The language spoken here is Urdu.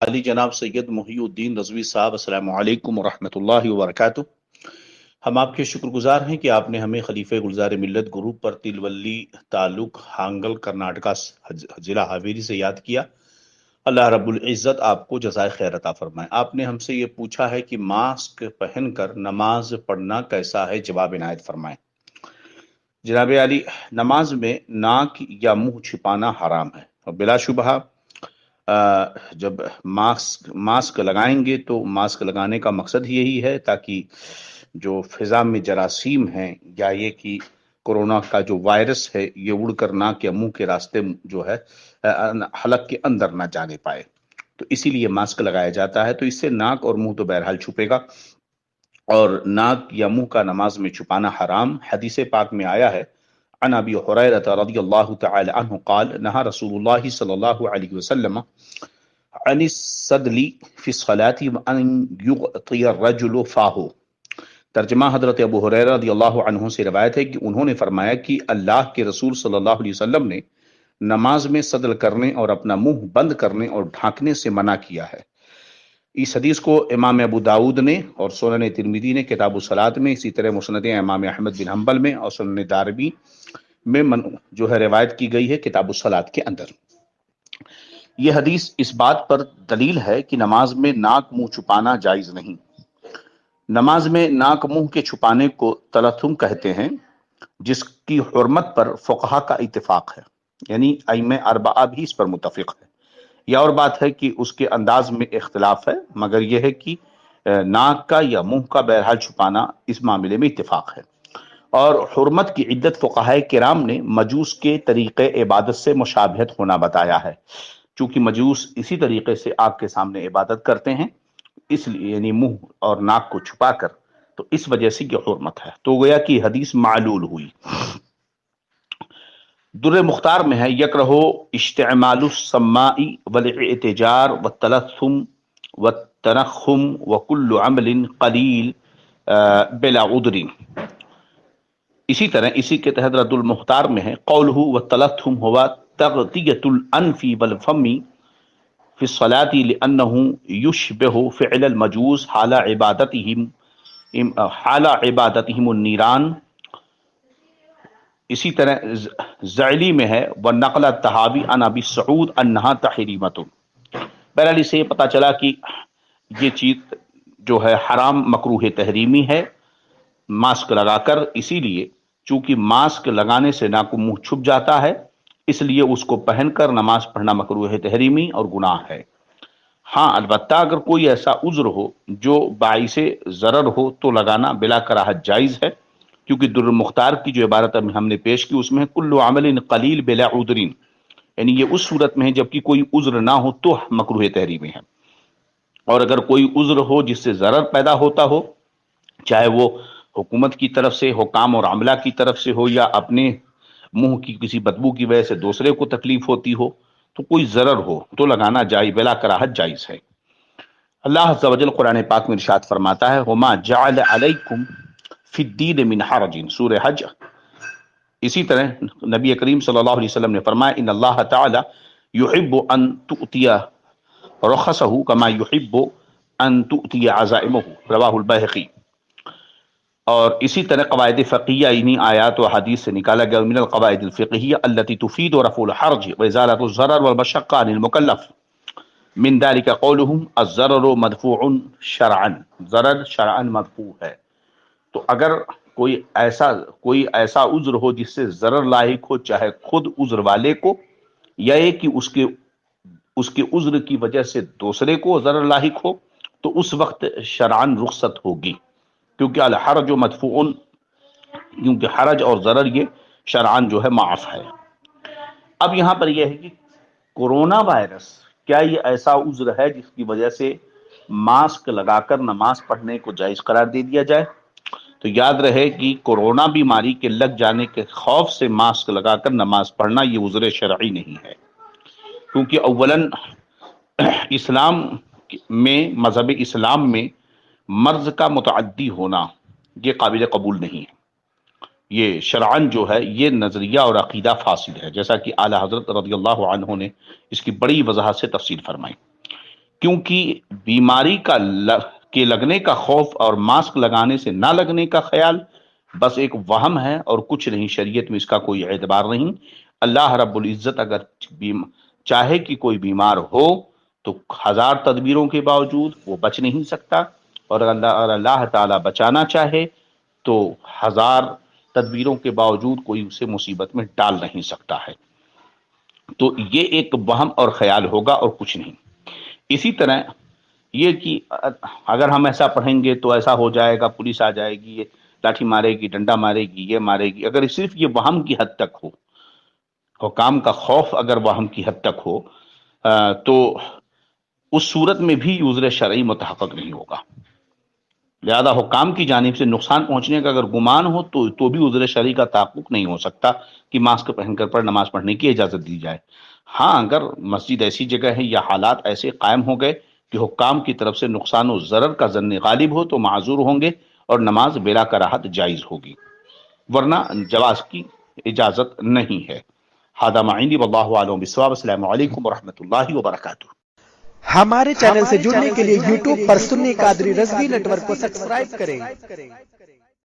علی جناب سید محی الدین رضوی صاحب، السلام علیکم ورحمۃ اللہ وبرکاتہ۔ ہم آپ کے شکر گزار ہیں کہ آپ نے ہمیں خلیفہ گلزار ملت گروپ پر تلولی تعلق ہانگل کرناٹکا ضلع حویلی سے یاد کیا۔ اللہ رب العزت آپ کو جزائے خیر عطا فرمائے۔ آپ نے ہم سے یہ پوچھا ہے کہ ماسک پہن کر نماز پڑھنا کیسا ہے، جواب عنایت فرمائیں۔ جناب علی، نماز میں ناک یا منہ چھپانا حرام ہے، اور بلا شبہ جب ماسک لگائیں گے تو ماسک لگانے کا مقصد یہی ہے تاکہ جو فضا میں جراثیم ہیں یا یہ کہ کورونا کا جو وائرس ہے یہ اڑ کر ناک یا منہ کے راستے جو ہے حلق کے اندر نہ جانے پائے، تو اسی لیے ماسک لگایا جاتا ہے۔ تو اس سے ناک اور منہ تو بہرحال چھپے گا، اور ناک یا منہ کا نماز میں چھپانا حرام۔ حدیث پاک میں آیا ہے، عن ابی ہریرہ رضی اللہ تعالی عنہ قال نہى رسول اللہ صلی اللہ علیہ وسلم عن السدل فی الصلاة وان یغطی الرجل فاہ۔ ترجمہ، حضرت ابو ہریرہ رضی اللہ عنہ سے روایت ہے کہ انہوں نے فرمایا کہ اللہ کے رسول صلی اللہ علیہ وسلم نے نماز میں صدل کرنے اور اپنا منہ بند کرنے اور ڈھانکنے سے منع کیا ہے۔ اس حدیث کو امام ابو داود نے اور سنن ترمذی نے کتاب الصلاۃ میں، اسی طرح مسند امام احمد بن حنبل میں اور سنن دارمی میں جو ہے روایت کی گئی ہے کتاب الصلاۃ کے اندر۔ یہ حدیث اس بات پر دلیل ہے کہ نماز میں ناک منہ چھپانا جائز نہیں۔ نماز میں ناک منہ کے چھپانے کو تلثم کہتے ہیں، جس کی حرمت پر فقہا کا اتفاق ہے، یعنی ائمہ اربعہ بھی اس پر متفق ہے۔ یہ اور بات ہے کہ اس کے انداز میں اختلاف ہے، مگر یہ ہے کہ ناک کا یا منہ کا بہرحال چھپانا اس معاملے میں اتفاق ہے۔ اور حرمت کی عدت فقہائے کرام نے مجوس کے طریقے عبادت سے مشابہت ہونا بتایا ہے، چونکہ مجوس اسی طریقے سے آگ کے سامنے عبادت کرتے ہیں، اس لیے یعنی منہ اور ناک کو چھپا کر، تو اس وجہ سے یہ حرمت ہے، تو گویا کہ حدیث معلول ہوئی۔ در مختار میں ہے، یکرہ استعمال السماء والاعتجار والتلثم والتنخم وكل عمل قلیل بلا عذر۔ اسی طرح اسی کے تحت رد المختار میں ہے، قولہ والتلثم هو تغطیۃ الانف والفم فی الصلاة لأنه يشبه فعل المجوس حال عبادتهم النیران۔ اسی طرح زعلی میں ہے، والنقل التہاوی عن ابی سعود انہا تحریمۃ۔ بہرحال اس سے یہ پتہ چلا کہ یہ چیز جو ہے حرام مکروہ تحریمی ہے، ماسک لگا کر، اسی لیے چونکہ ماسک لگانے سے ناک و منہ چھپ جاتا ہے، اس لیے اس کو پہن کر نماز پڑھنا مکروہ تحریمی اور گناہ ہے۔ ہاں البتہ اگر کوئی ایسا عذر ہو جو باعث ضرر ہو تو لگانا بلا کراہت جائز ہے، کیونکہ در مختار کی جو عبارت ہم نے پیش کی اس میں کل عمل قلیل بلا عذرین، یعنی یہ اس صورت میں ہے جبکہ کوئی عذر نہ ہو تو مکروہ تحریمی ہے، اور اگر کوئی عذر ہو جس سے ضرر پیدا ہوتا ہو، چاہے وہ حکومت کی طرف سے، حکام اور عملہ کی طرف سے ہو، یا اپنے منہ کی کسی بدبو کی وجہ سے دوسرے کو تکلیف ہوتی ہو، تو کوئی ضرر ہو تو لگانا جائز، بلا کراہت جائز ہے۔ اللہ عز و جل قرآن پاک میں ارشاد فرماتا ہے، وما جعل علیکم فی الدین من حرج، سورہ حج۔ اسی طرح نبی کریم صلی اللہ علیہ وسلم نے فرمایا، ان اللہ تعالی یحب ان تؤتی رخصہ کما یحب ان تؤتی عزائمہ، رواہ البیہقی۔ اور اسی طرح قواعد فقہیہ انہی آیات و حدیث سے نکالا گیا، من القواعد الفقہیہ التي تفید رفع الحرج وازالۃ الضرر والمشقہ عن المکلف، من ذلك قولهم الضرر مدفوع شرعا، ضرر شرعا مدفوع ہے۔ تو اگر کوئی ایسا عذر ہو جس سے ضرر لاحق ہو، چاہے خود عذر والے کو یا یہ کہ اس کے عذر کی وجہ سے دوسرے کو ضرر لاحق ہو، تو اس وقت شرعاً رخصت ہوگی، کیونکہ الحرج مدفوع، کیونکہ حرج اور ضرر یہ شرعاً جو ہے معاف ہے۔ اب یہاں پر یہ ہے کہ کورونا وائرس کیا یہ ایسا عذر ہے جس کی وجہ سے ماسک لگا کر نماز پڑھنے کو جائز قرار دے دیا جائے؟ تو یاد رہے کہ کورونا بیماری کے لگ جانے کے خوف سے ماسک لگا کر نماز پڑھنا یہ عذر شرعی نہیں ہے، کیونکہ اولاً اسلام میں، مذہب اسلام میں مرض کا متعدی ہونا یہ قابل قبول نہیں ہے، یہ شرعاً جو ہے یہ نظریہ اور عقیدہ فاسد ہے، جیسا کہ اعلیٰ حضرت رضی اللہ عنہ نے اس کی بڑی وضاحت سے تفصیل فرمائی۔ کیونکہ بیماری کے لگنے کا خوف اور ماسک لگانے سے نہ لگنے کا خیال بس ایک وہم ہے اور کچھ نہیں، شریعت میں اس کا کوئی اعتبار نہیں۔ اللہ رب العزت اگر چاہے کہ کوئی بیمار ہو تو ہزار تدبیروں کے باوجود وہ بچ نہیں سکتا، اور اگر اللہ تعالیٰ بچانا چاہے تو ہزار تدبیروں کے باوجود کوئی اسے مصیبت میں ڈال نہیں سکتا ہے۔ تو یہ ایک وہم اور خیال ہوگا اور کچھ نہیں۔ اسی طرح یہ کہ اگر ہم ایسا پڑھیں گے تو ایسا ہو جائے گا، پولیس آ جائے گی، یہ لاٹھی مارے گی، ڈنڈا مارے گی، یہ مارے گی، اگر صرف یہ وہم کی حد تک ہو، حکام کا خوف اگر وہم کی حد تک ہو تو اس صورت میں بھی عذر شرعی متحقق نہیں ہوگا۔ لہذا حکام کی جانب سے نقصان پہنچنے کا اگر گمان ہو تو بھی عذر شرعی کا تحقق نہیں ہو سکتا کہ ماسک پہن کر نماز پڑھنے کی اجازت دی جائے۔ ہاں، اگر مسجد ایسی جگہ ہے یا حالات ایسے قائم ہو گئے کہ حکام کی طرف سے نقصان و ضرر کا ظن غالب ہو تو معذور ہوں گے اور نماز بلا کراہت جائز ہوگی، ورنہ جواز کی اجازت نہیں ہے۔ ھذا ما عندی واللہ اعلم بالصواب۔ السلام علیکم ورحمۃ اللہ وبرکاتہ۔ ہمارے چینل سے جڑنے کے لیے یوٹیوب پر سنی قادری رضوی نیٹ ورک کو سبسکرائب کریں۔